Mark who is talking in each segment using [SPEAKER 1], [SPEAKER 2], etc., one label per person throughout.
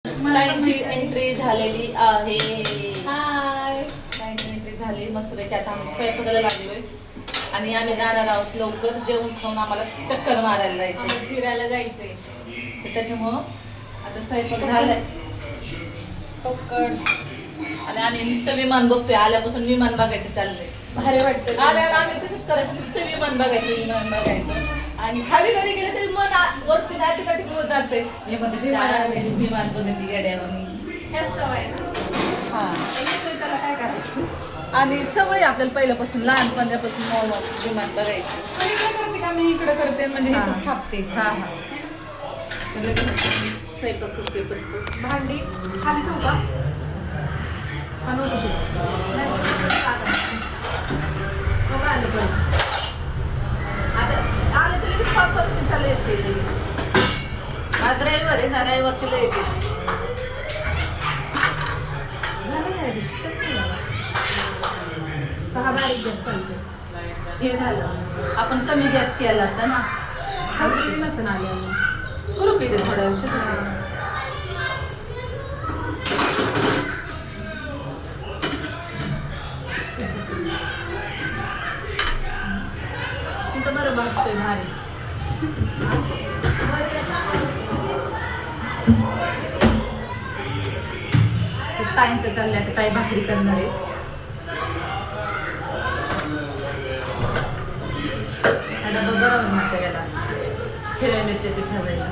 [SPEAKER 1] ताईंची entry झालेली आहे.
[SPEAKER 2] हाय.
[SPEAKER 1] ताईंची entry झाली मस्तपैकी. आता आम्ही स्वयंपाकाला लागलोय आणि आम्ही जाणार आहोत लवकर. जेवण खाऊन आम्हाला चक्कर मारायला जायचंय,
[SPEAKER 2] फिरायला जायचंय.
[SPEAKER 1] तर त्याच्यामुळं आता स्वयंपाक झालाय पक्कड. आणि आम्ही नुसतं विमान बघतोय. आल्यापासून विमान बघायचं चाललंय.
[SPEAKER 2] भारी वाटतं.
[SPEAKER 1] आल्याला आम्ही तसंच करायचं, नुसतं विमान बघायचं, विमान बघायचं. आणि खाली जरी गेले तरी मन वरती नाटी नाटी होत जाते. हे म्हणते विमान बघते गाड्यावर. हा,
[SPEAKER 2] काय करायचं.
[SPEAKER 1] आणि सवय आपल्याला पहिल्यापासून लहानपणापासून मॉल विमान बघायची.
[SPEAKER 2] इकडे करते का मी इकडे करते म्हणजे
[SPEAKER 1] हा.
[SPEAKER 2] इथंच थांबते.
[SPEAKER 1] हा हा, स्वयंपाक करते पटकन.
[SPEAKER 2] भांडी खाली ठेवू का? बनवतो आलं पण
[SPEAKER 1] आता आले तरी चालू येते लगेच. आज रविवार आहे ना, रविवारची लय येते. हे झालं आपण कमी गॅस केला होता ना.
[SPEAKER 2] नसन आले
[SPEAKER 1] करू की ते थोड्या उशीर.
[SPEAKER 2] तिथं बरं भाजतोय भारी.
[SPEAKER 1] ताईंचं चाललंय, आता ताई भाकरी करणार आहे. डबा बरं होईल म्हणता याला हिरव्या मिरच्या ते भाजायला.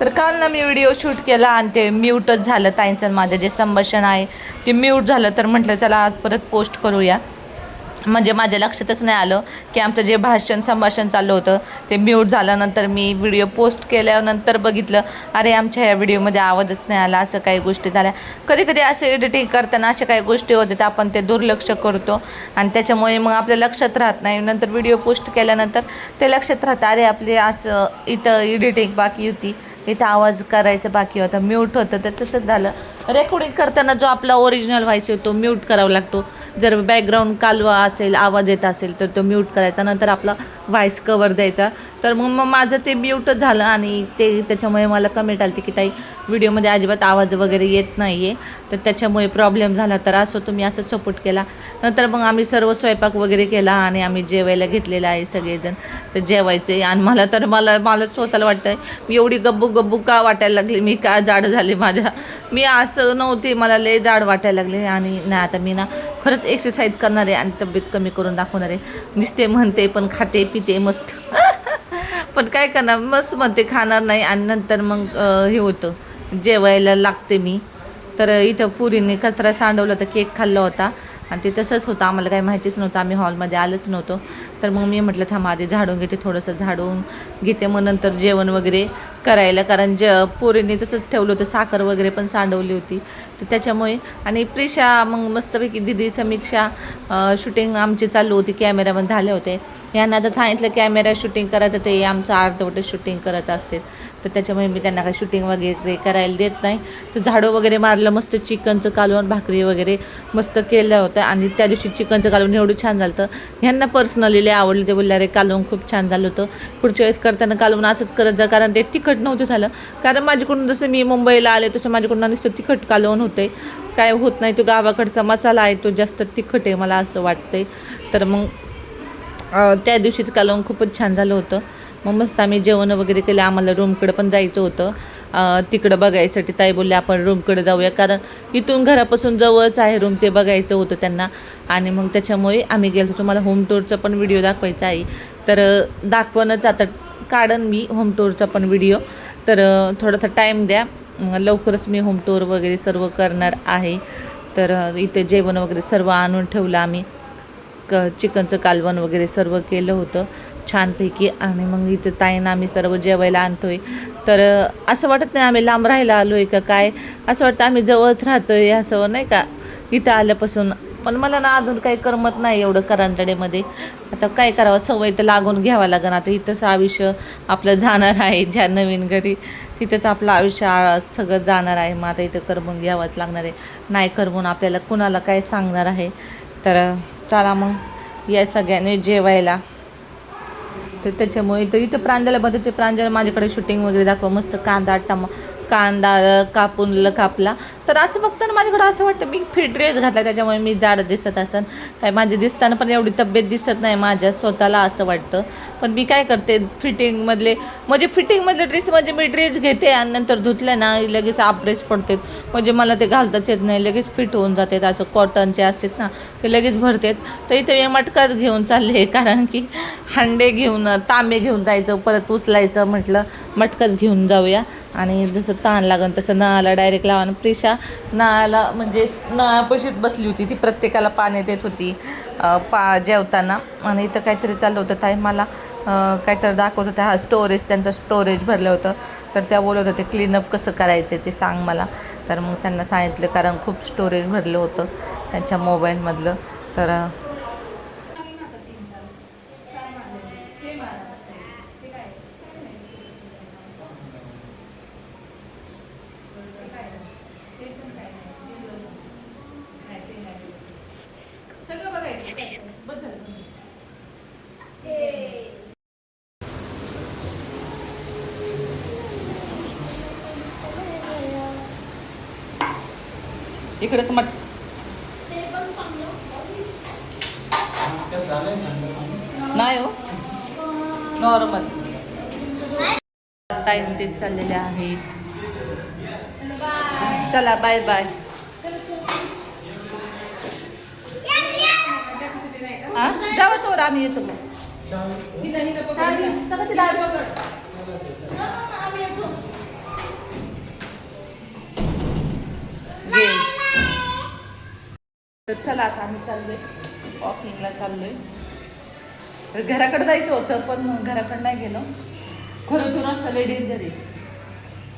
[SPEAKER 1] तर काल ना मी व्हिडिओ शूट केला आणि ते म्यूटच झालं. ताईंचं माझं जे संभाषण आहे ते म्यूट झालं. तर म्हटलं चला आज परत पोस्ट करूया. म्हणजे माझ्या लक्षातच नाही आलं की आमचं जे संभाषण चाललं होतं ते म्यूट झाल्यानंतर मी व्हिडिओ पोस्ट केल्यानंतर बघितलं, अरे आमच्या ह्या व्हिडिओमध्ये आवाजच नाही आला. असं काही गोष्टी झाल्या. कधी कधी असं एडिटिंग करताना अशा काही गोष्टी होतात, तर आपण ते दुर्लक्ष करतो आणि त्याच्यामुळे मग आपल्या लक्षात राहत नाही. नंतर व्हिडिओ पोस्ट केल्यानंतर ते लक्षात राहतं, अरे आपले असं इथं एडिटिंग बाकी होती, इथं आवाज करायचं बाकी होता, म्यूट होतं. तर तसंच झालं. रेकॉर्डिंग करताना जो आपला ओरिजिनल व्हॉइस येतो म्यूट करावा लागतो. जर बॅकग्राऊंड कालवा असेल, आवाज येत असेल तर तो म्यूट करायचा, नंतर आपला व्हॉइस कवर द्यायचा. तर मग माझं ते म्यूटच झालं आणि त्याच्यामुळे मला कमेंट आली की ताई व्हिडिओमध्ये अजिबात आवाज वगैरे येत नाही आहे, तर त्याच्यामुळे प्रॉब्लेम झाला. तर असं तुम्ही असं सपोर्ट केला. नंतर मग आम्ही सर्व स्वयंपाक वगैरे केला आणि आम्ही जेवायला घेतलेलं आहे सगळेजण. तर जेवायचे आणि मला स्वतःला वाटतं आहे मी एवढी गब्बू का वाटायला लागली, मी का जाड झाले. मी असं नव्हते, मला लय जाड वाटायला लागले. आणि नाही आता मी ना खरंच एक्सरसाइज करणार आहे आणि तब्येत कमी करून दाखवणार आहे. नुसते म्हणते पण खाते पिते मस्त. पण काय करणार, मस्त म्हणते खाणार नाही आणि नंतर मग हे होतं जेवायला लागते मी. तर इथं पुरीने कचरा सांडवला होता, केक खाल्ला होता आणि ते तसंच होतं. आम्हाला काही माहितीच नव्हतं, आम्ही हॉलमध्ये आलोच नव्हतो. तर मग मी म्हटलं थांब आधी झाडून घेते, थोडंसं झाडून घेते, मग नंतर जेवण वगैरे करायला. कारण पोरीने तसंच ठेवलं होतं, साखर वगैरे पण सांडवली होती. तर त्याच्यामुळे आणि प्रिशा मग मस्तपैकी दिदी समीक्षा शूटिंग आमची चालू होती, कॅमेरामध्ये झाले होते. यांना जर सांगितलं कॅमेरा शूटिंग करायचं ते आमचं अर्धवट शूटिंग करत असते. तर त्याच्यामुळे मी त्यांना काही शूटिंग वगैरे करायला देत नाही. तर झाडू वगैरे मारलं, मस्त चिकनचं कालवण भाकरी वगैरे मस्त केलं होतं. आणि त्या दिवशी चिकनचं कालवण एवढं छान झालं होतं, ह्यांना पर्सनली लय आवडलं. ते बोलले अरे कालवण खूप छान झालं होतं, पुढच्या वेळेस करताना कालवण असंच करत जा. कारण ते तिखट नव्हतं झालं. कारण माझ्याकडून जसं मी मुंबईला आले तसं माझ्याकडून नुसतं तिखट कालवण होते, काय होत नाही. तो गावाकडचा मसाला आहे तो जास्त तिखट आहे मला असं वाटतंय. तर मग त्या दिवशीच कालवण खूपच छान झालं होतं. मग मस्त आम्ही जेवण वगैरे केलं. आम्हाला रूमकडं पण जायचं होतं, तिकडं बघायसाठी. ताई बोलले आपण रूमकडे जाऊया, कारण इथून घरापासून जवळच आहे रूम, ते बघायचं होतं त्यांना. आणि मग त्याच्यामुळे आम्ही गेलो होतो. मला होम टूरचा पण व्हिडिओ दाखवायचा आहे, तर दाखवणंच आता काढन मी होम टूरचा पण व्हिडिओ. तर थोडासा टाईम द्या, लवकरच मी होम टूर वगैरे सर्व करणार आहे. तर इथे जेवण वगैरे सर्व आणून ठेवलं आम्ही, चिकनचं कालवण वगैरे सर्व केलं होतं छानपैकी. आणि मग इथं ताईंना आम्ही सर्व जेवायला आणतो आहे. तर असं वाटत नाही आम्ही लांब राहायला आलो आहे का काय, असं वाटतं आम्ही जवळच राहतो आहे असं नाही का इथं आल्यापासून. पण मला ना अजून काही करमत नाही एवढं करंजडेमध्ये. आता काय करावं, सवय तर लागून घ्यावं लागेल. आता इथंच आयुष्य आपलं जाणार आहे, ज्या नवीन घरी तिथंच आपलं आयुष्य सगळं जाणार आहे. मग आता इथं करमून घ्यावंच लागणार आहे. नाही करमून आपल्याला कुणाला काय सांगणार आहे. तर चला मग या सगळ्यांनी जेवायला. तर त्याच्यामुळे तर इथं प्रांजला बघते, ते प्रांजला माझ्याकडे शूटिंग वगैरे दाखवा, मस्त कांदा कापून कापला. तर असं बघताना माझ्याकडं असं वाटतं मी फिट ड्रेस घातला त्याच्यामुळे मी जाड दिसत असन काय, माझी दिसताना पण एवढी तब्येत दिसत नाही माझ्या स्वतःला असं वाटतं. पण मी काय करते फिटिंगमधले ड्रेस म्हणजे मी ड्रेस घेते आणि नंतर धुतले ना लगेच ड्रेस पडतात, म्हणजे मला ते घालताच येत नाही, लगेच फिट होऊन जाते. त्याचं कॉटनचे असतात ना ते लगेच भरतात. तर इथे मी मटकाच घेऊन चालले, कारण की हांडे घेऊन तांबे घेऊन जायचं परत उचलायचं, म्हटलं मटकाच घेऊन जाऊया. आणि जसं ताण लागन तसं नळाला डायरेक्ट लावा. प्रिशा नळाला म्हणजे नळापाशीच बसली होती, ती प्रत्येकाला पाणी देत होती जेवताना. आणि इथं काहीतरी चाललं होतं, ताई मला काहीतरी दाखवत होतं, हा स्टोरेज, त्यांचं स्टोरेज भरलं होतं. तर त्या बोलत होते क्लीनअप कसं करायचं ते सांग मला. तर मग त्यांना सांगितलं, कारण खूप स्टोरेज भरलं होतं त्यांच्या मोबाईलमधलं. तर इकडे मट नाही हो, नॉर्मल टाईम देत चाललेले आहेत. चला बाय बाय. जाऊ तोवर आम्ही येतो मग. तर चला आता आम्ही चाललोय वॉकिंगला चाललोय. घराकडे जायचं होतं पण घराकडे नाही गेलो. खरं तो रस्ता लय डेंजर आहे,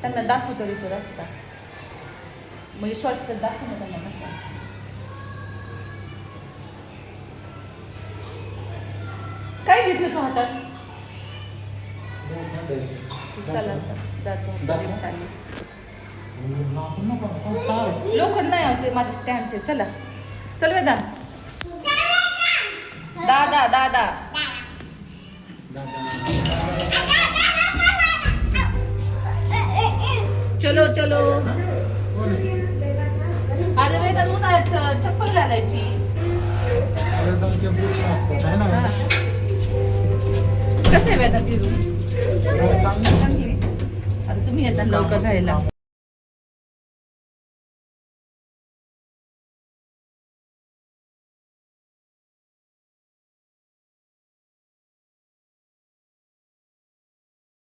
[SPEAKER 1] त्यांना दाखवू तरी तो रस्ता, म्हणजे शॉर्टकट दाखव ना त्यांना रस्ता. काय घेतलं तू हातात? चला जातो. लोखंड नाही होते माझे स्टँडचे. चला चल वेदा. दादा दादा चलो चलो. अरे वेदा उन्हाळ्यात चप्पल घालायची. कसं आहे वेदा फिरून? चांगली. आता तुम्ही येतात लवकर राहायला.